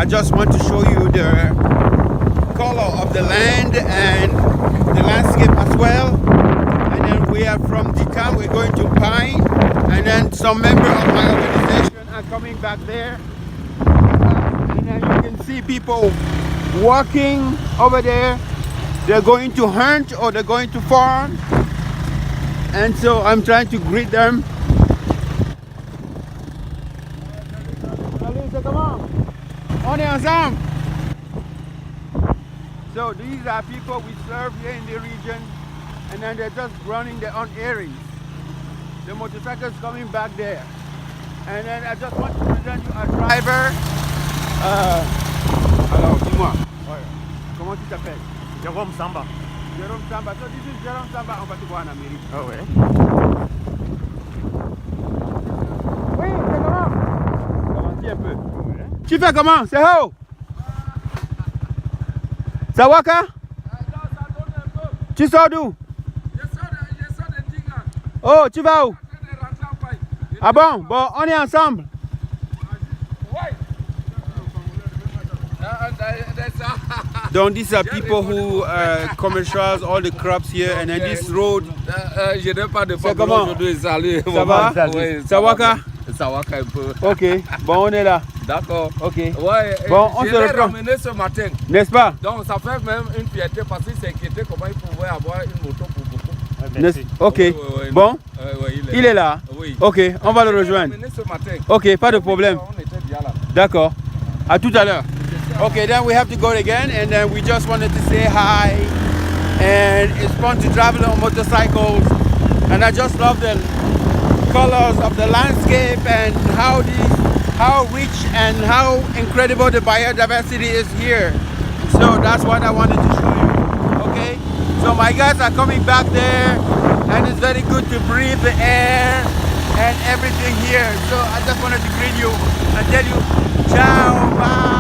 just want to show you the color of the land and the landscape as well. And then we are from the town, we're going to Pine, and then some member of my organization are coming back there. And then you can see people walking over there. They're going to hunt or they're going to farm. And so I'm trying to greet them. On est ensemble. So these are people we serve here in the region, and then they're just running their own errands. The motorcycle is coming back there. And then I just want to present you a driver. Alors, dis-moi, comment tu t'appelles? Jérôme Samba. Jérôme Samba. So this is Jérôme Samba, on va te voir en Amérique. Ah ouais. Oui, c'est comment? Ralentis un peu. Tu fais comment? C'est où? Ça va, quoi? Tu sors d'où? Je sors de Tinga. Oh, tu vas où? Ah bon? Bon, on est ensemble. Donc these are people who commercialize all the crops here, and then this road. Je n'ai pas de C'est comment? aujourd'hui, salut. Ça va? Oui, Ça va, quoi? Ça va un peu. Ok, bon, on est là. D'accord. Ok. Ouais, Bon, on je se l'ai reprend. ramené ce matin. N'est-ce pas? Donc ça fait même une fierté parce qu'il s'est inquiété comment il pouvait avoir une moto pour beaucoup. Ok, Oui, bon, oui, il est là. Oui. Ok, on va le Je l'ai rejoindre. ramené ce matin. Ok, pas de problème. On était bien là. D'accord. À tout à l'heure. Okay, then we have to go again, and then we just wanted to say hi. And it's fun to travel on motorcycles, and I just love the colors of the landscape and how rich and how incredible the biodiversity is here. So that's what I wanted to show you. Okay, so my guys are coming back there, and it's very good to breathe the air and everything here. So I just wanted to greet you and tell you ciao, bye.